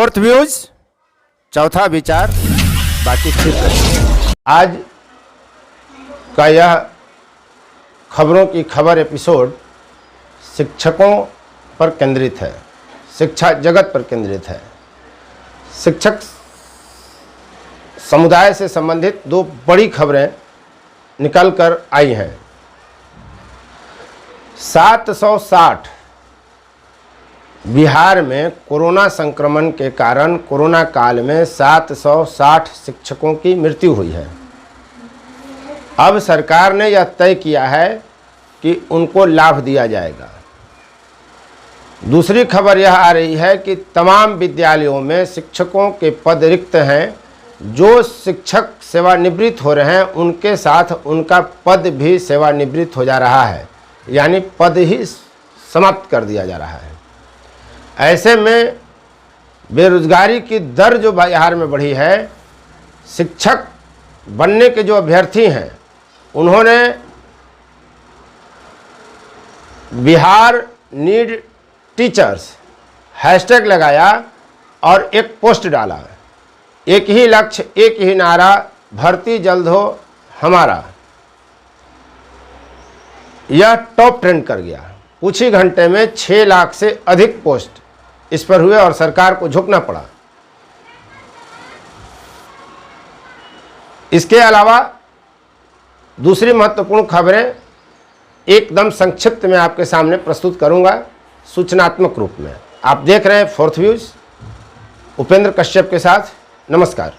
Fourth views, चौथा विचार, बाकी फिर। आज का यह खबरों की खबर एपिसोड शिक्षकों पर केंद्रित है, शिक्षा जगत पर केंद्रित है। शिक्षक समुदाय से संबंधित दो बड़ी खबरें निकल कर आई हैं। 760 बिहार में कोरोना संक्रमण के कारण कोरोना काल में 760 शिक्षकों की मृत्यु हुई है। अब सरकार ने यह तय किया है कि उनको लाभ दिया जाएगा। दूसरी खबर यह आ रही है कि तमाम विद्यालयों में शिक्षकों के पद रिक्त हैं। जो शिक्षक सेवानिवृत्त हो रहे हैं उनके साथ उनका पद भी सेवानिवृत्त हो जा रहा है, यानी पद ही समाप्त कर दिया जा रहा है। ऐसे में बेरोजगारी की दर जो बिहार में बढ़ी है, शिक्षक बनने के जो अभ्यर्थी हैं उन्होंने बिहार नीड टीचर्स हैशटैग लगाया और एक पोस्ट डाला, एक ही लक्ष्य एक ही नारा, भर्ती जल्द हो हमारा। यह टॉप ट्रेंड कर गया। कुछ ही घंटे में 6 लाख से अधिक पोस्ट इस पर हुए और सरकार को झुकना पड़ा। इसके अलावा दूसरी महत्वपूर्ण खबरें एकदम संक्षिप्त में आपके सामने प्रस्तुत करूंगा, सूचनात्मक रूप में। आप देख रहे हैं फोर्थ व्यूज, उपेंद्र कश्यप के साथ। नमस्कार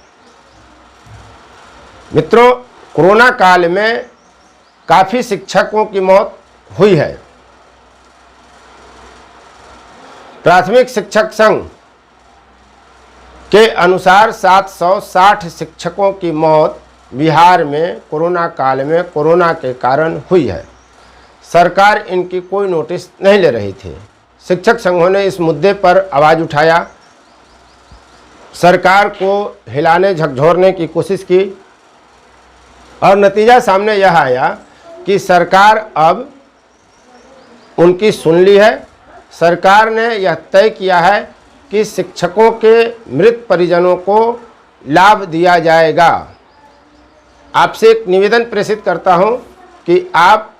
मित्रों, कोरोना काल में काफ़ी शिक्षकों की मौत हुई है। प्राथमिक शिक्षक संघ के अनुसार 760 शिक्षकों की मौत बिहार में कोरोना काल में कोरोना के कारण हुई है। सरकार इनकी कोई नोटिस नहीं ले रही थी। शिक्षक संघों ने इस मुद्दे पर आवाज़ उठाया, सरकार को हिलाने झकझोरने की कोशिश की और नतीजा सामने यह आया कि सरकार अब उनकी सुन ली है। सरकार ने यह तय किया है कि शिक्षकों के मृत परिजनों को लाभ दिया जाएगा। आपसे एक निवेदन प्रेषित करता हूं कि आप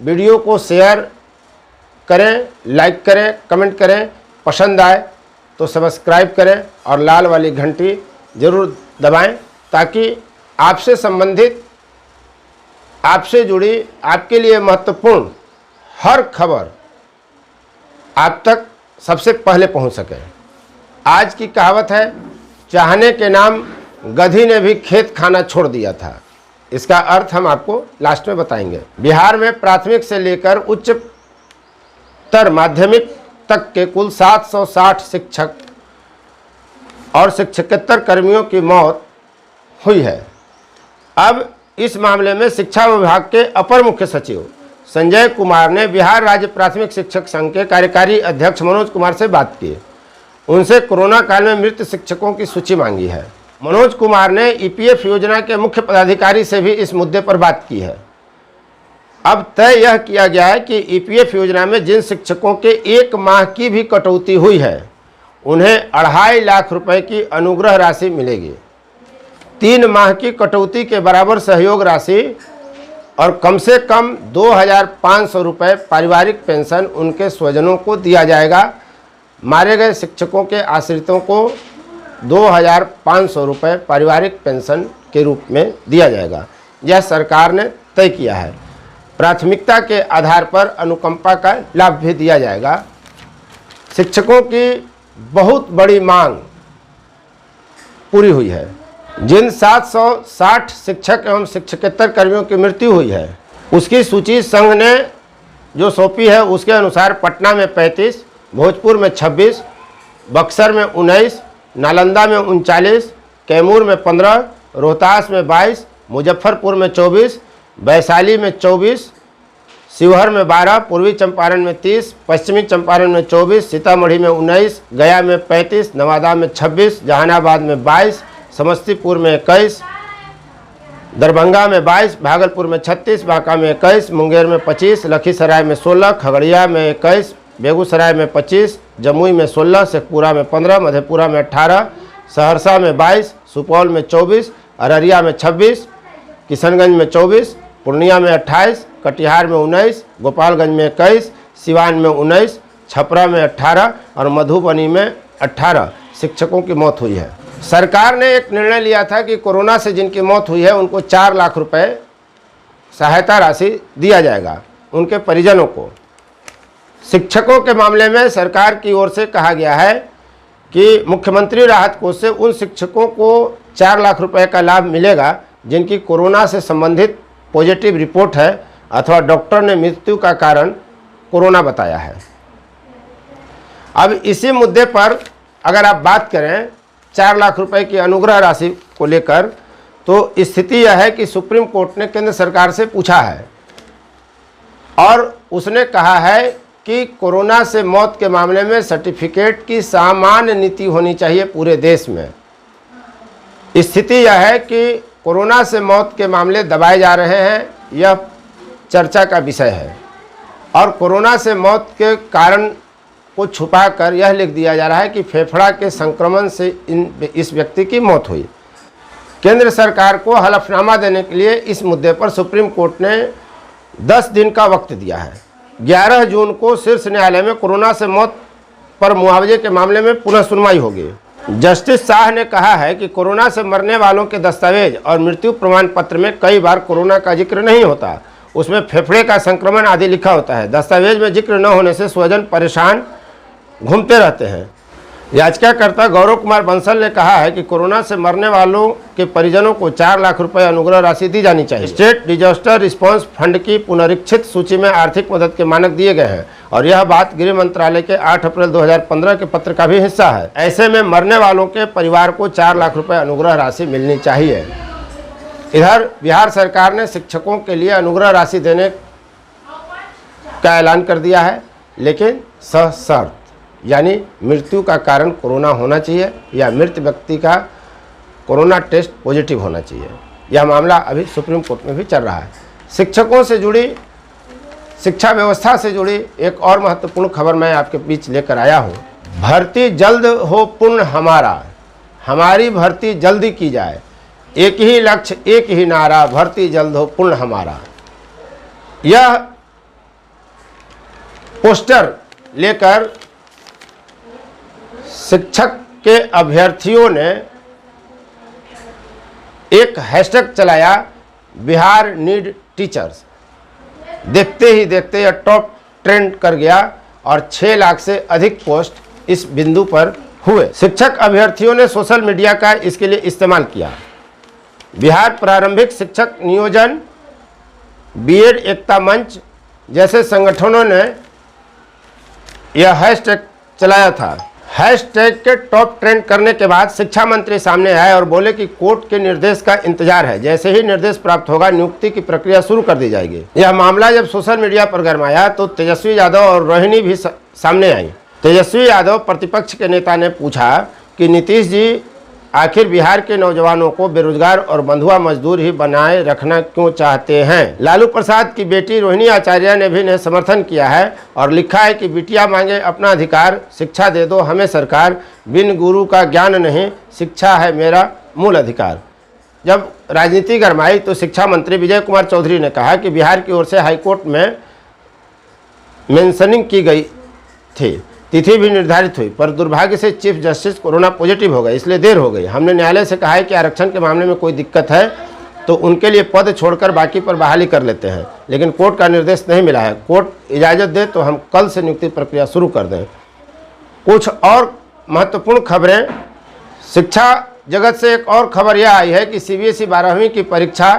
वीडियो को शेयर करें, लाइक करें, कमेंट करें, पसंद आए तो सब्सक्राइब करें और लाल वाली घंटी ज़रूर दबाएं, ताकि आपसे संबंधित, आपसे जुड़ी, आपके लिए महत्वपूर्ण हर खबर आप तक सबसे पहले पहुंच सके। आज की कहावत है, चाहने के नाम गधी ने भी खेत खाना छोड़ दिया था। इसका अर्थ हम आपको लास्ट में बताएंगे। बिहार में प्राथमिक से लेकर उच्चतर माध्यमिक तक के कुल 760 शिक्षक और शिक्षकेतर कर्मियों की मौत हुई है। अब इस मामले में शिक्षा विभाग के अपर मुख्य सचिव संजय कुमार ने बिहार राज्य प्राथमिक शिक्षक संघ के कार्यकारी अध्यक्ष मनोज कुमार से बात की। उनसे कोरोना काल में मृत शिक्षकों की सूची मांगी है। मनोज कुमार ने ईपीएफ योजना के मुख्य पदाधिकारी से भी इस मुद्दे पर बात की है। अब तय यह किया गया है कि ईपीएफ योजना में जिन शिक्षकों के 1 माह की भी कटौती हुई है उन्हें 2.5 लाख रुपए की अनुग्रह राशि मिलेगी। 3 माह की कटौती के बराबर सहयोग राशि और कम से कम 2,500 रुपये पारिवारिक पेंशन उनके स्वजनों को दिया जाएगा। मारे गए शिक्षकों के आश्रितों को 2,500 रुपये पारिवारिक पेंशन के रूप में दिया जाएगा। यह सरकार ने तय किया है। प्राथमिकता के आधार पर अनुकंपा का लाभ भी दिया जाएगा। शिक्षकों की बहुत बड़ी मांग पूरी हुई है। जिन 760 शिक्षक एवं शिक्षकेतर कर्मियों की मृत्यु हुई है उसकी सूची संघ ने जो सौंपी है उसके अनुसार पटना में 35, भोजपुर में 26, बक्सर में 19, नालंदा में 39, कैमूर में 15, रोहतास में 22, मुजफ्फरपुर में 24, वैशाली में 24, शिवहर में 12, पूर्वी चंपारण में 30, पश्चिमी चंपारण में 24, सीतामढ़ी में 19, गया में 35, नवादा में 26, जहानाबाद में 22, समस्तीपुर में 21, दरभंगा में 22, भागलपुर में 36, बांका में 21, मुंगेर में 25, लखीसराय में 16, खगड़िया में 21, बेगूसराय में 25, जमुई में 16, शेखपुरा में 15, मधेपुरा में 18, सहरसा में 22, सुपौल में 24, अररिया में 26, किशनगंज में 24, पूर्णिया में 28, कटिहार में 19, गोपालगंज में 21, सिवान में 19, छपरा में 18 और मधुबनी में 18 शिक्षकों की मौत हुई है। सरकार ने एक निर्णय लिया था कि कोरोना से जिनकी मौत हुई है उनको 4 लाख रुपए सहायता राशि दिया जाएगा उनके परिजनों को। शिक्षकों के मामले में सरकार की ओर से कहा गया है कि मुख्यमंत्री राहत कोष से उन शिक्षकों को 4 लाख रुपए का लाभ मिलेगा जिनकी कोरोना से संबंधित पॉजिटिव रिपोर्ट है अथवा डॉक्टर ने मृत्यु का कारण कोरोना बताया है। अब इसी मुद्दे पर अगर आप बात करें 4 लाख रुपए की अनुग्रह राशि को लेकर, तो स्थिति यह है कि सुप्रीम कोर्ट ने केंद्र सरकार से पूछा है और उसने कहा है कि कोरोना से मौत के मामले में सर्टिफिकेट की सामान्य नीति होनी चाहिए पूरे देश में। स्थिति यह है कि कोरोना से मौत के मामले दबाए जा रहे हैं, यह चर्चा का विषय है और कोरोना से मौत के कारण को छुपाकर यह लिख दिया जा रहा है कि फेफड़ा के संक्रमण से इस व्यक्ति की मौत हुई। केंद्र सरकार को हलफनामा देने के लिए इस मुद्दे पर सुप्रीम कोर्ट ने 10 दिन का वक्त दिया है। 11 जून को शीर्ष न्यायालय में कोरोना से मौत पर मुआवजे के मामले में पुनः सुनवाई होगी। जस्टिस शाह ने कहा है कि कोरोना से मरने वालों के दस्तावेज और मृत्यु प्रमाण पत्र में कई बार कोरोना का जिक्र नहीं होता, उसमें फेफड़े का संक्रमण आदि लिखा होता है। दस्तावेज में जिक्र न होने से स्वजन परेशान घूमते रहते हैं। याचिकाकर्ता गौरव कुमार बंसल ने कहा है कि कोरोना से मरने वालों के परिजनों को 4 लाख रुपए अनुग्रह राशि दी जानी चाहिए। स्टेट डिजास्टर रिस्पांस फंड की पुनरीक्षित सूची में आर्थिक मदद के मानक दिए गए हैं और यह बात गृह मंत्रालय के 8 अप्रैल 2015 के पत्र का भी हिस्सा है। ऐसे में मरने वालों के परिवार को 4 लाख रुपए अनुग्रह राशि मिलनी चाहिए। इधर बिहार सरकार ने शिक्षकों के लिए अनुग्रह राशि देने का ऐलान कर दिया है, लेकिन सशर्त, यानी मृत्यु का कारण कोरोना होना चाहिए या मृत व्यक्ति का कोरोना टेस्ट पॉजिटिव होना चाहिए। यह मामला अभी सुप्रीम कोर्ट में भी चल रहा है। शिक्षकों से जुड़ी, शिक्षा व्यवस्था से जुड़ी एक और महत्वपूर्ण खबर मैं आपके बीच लेकर आया हूँ। भर्ती जल्द हो पूर्ण हमारा, हमारी भर्ती जल्दी की जाए, एक ही लक्ष्य एक ही नारा, भर्ती जल्द हो पूर्ण हमारा। यह पोस्टर लेकर शिक्षक के अभ्यर्थियों ने एक हैशटैग चलाया, बिहार नीड टीचर्स। देखते ही देखते यह टॉप ट्रेंड कर गया और 6 लाख से अधिक पोस्ट इस बिंदु पर हुए। शिक्षक अभ्यर्थियों ने सोशल मीडिया का इसके लिए इस्तेमाल किया। बिहार प्रारंभिक शिक्षक नियोजन, बीएड एकता मंच जैसे संगठनों ने यह हैशटैग चलाया था। हैशटैग के टॉप ट्रेंड करने के बाद शिक्षा मंत्री सामने आए और बोले कि कोर्ट के निर्देश का इंतजार है, जैसे ही निर्देश प्राप्त होगा नियुक्ति की प्रक्रिया शुरू कर दी जाएगी। यह मामला जब सोशल मीडिया पर गरमाया तो तेजस्वी यादव और रोहिणी भी सामने आई। तेजस्वी यादव प्रतिपक्ष के नेता ने पूछा कि नीतीश जी आखिर बिहार के नौजवानों को बेरोजगार और बंधुआ मजदूर ही बनाए रखना क्यों चाहते हैं। लालू प्रसाद की बेटी रोहिणी आचार्य ने भी इन्हें समर्थन किया है और लिखा है कि बिटिया मांगे अपना अधिकार, शिक्षा दे दो हमें सरकार, बिन गुरु का ज्ञान नहीं, शिक्षा है मेरा मूल अधिकार। जब राजनीति गरमाई तो शिक्षा मंत्री विजय कुमार चौधरी ने कहा कि बिहार की ओर से हाईकोर्ट में मेंशनिंग की गई थी, तिथि भी निर्धारित हुई, पर दुर्भाग्य से चीफ जस्टिस कोरोना पॉजिटिव हो गए, इसलिए देर हो गई। हमने न्यायालय से कहा है कि आरक्षण के मामले में कोई दिक्कत है तो उनके लिए पद छोड़कर बाकी पर बहाली कर लेते हैं, लेकिन कोर्ट का निर्देश नहीं मिला है। कोर्ट इजाज़त दे तो हम कल से नियुक्ति प्रक्रिया शुरू कर दें। कुछ और महत्वपूर्ण खबरें शिक्षा जगत से, एक और खबर यह आई है कि सीबीएसई 12वीं की परीक्षा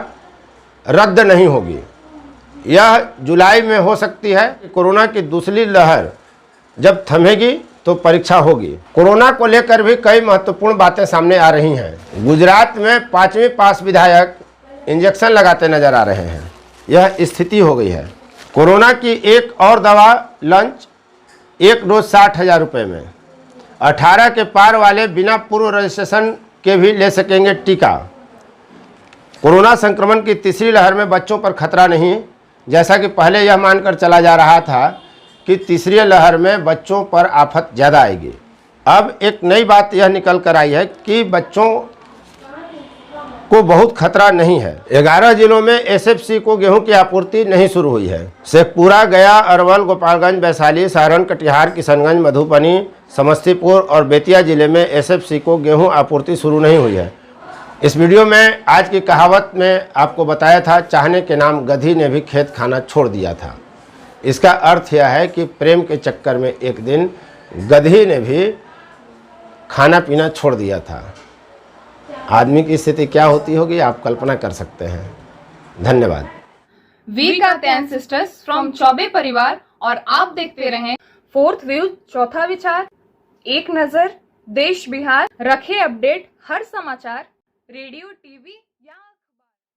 रद्द नहीं होगी। यह जुलाई में हो सकती है। कोरोना की दूसरी लहर जब थमेगी तो परीक्षा होगी। कोरोना को लेकर भी कई महत्वपूर्ण बातें सामने आ रही हैं। गुजरात में 5वीं पास विधायक इंजेक्शन लगाते नजर आ रहे हैं। यह स्थिति हो गई है। कोरोना की एक और दवा लंच, एक डोज 60,000 रुपये में। 18 के पार वाले बिना पूर्व रजिस्ट्रेशन के भी ले सकेंगे टीका। कोरोना संक्रमण की तीसरी लहर में बच्चों पर खतरा नहीं, जैसा कि पहले यह मानकर चला जा रहा था कि तीसरी लहर में बच्चों पर आफत ज़्यादा आएगी। अब एक नई बात यह निकल कर आई है कि बच्चों को बहुत खतरा नहीं है। 11 जिलों में एसएफसी को गेहूं की आपूर्ति नहीं शुरू हुई है। शेखपुरा, गया, अरवल, गोपालगंज, वैशाली, सारण, कटिहार, किशनगंज, मधुबनी, समस्तीपुर और बेतिया जिले में एसएफसी को गेहूं आपूर्ति शुरू नहीं हुई है। इस वीडियो में आज की कहावत में आपको बताया था, चाहने के नाम गधी ने भी खेत खाना छोड़ दिया था। इसका अर्थ यह है कि प्रेम के चक्कर में एक दिन गधी ने भी खाना पीना छोड़ दिया था। आदमी की स्थिति क्या होती होगी आप कल्पना कर सकते हैं। धन्यवाद। वीर कात्यायन सिस्टर्स फ्रॉम चौबे परिवार और आप देखते रहें फोर्थ व्यू, चौथा विचार, एक नजर, देश बिहार, रखे अपडेट हर समाचार, रेडियो, टीवी।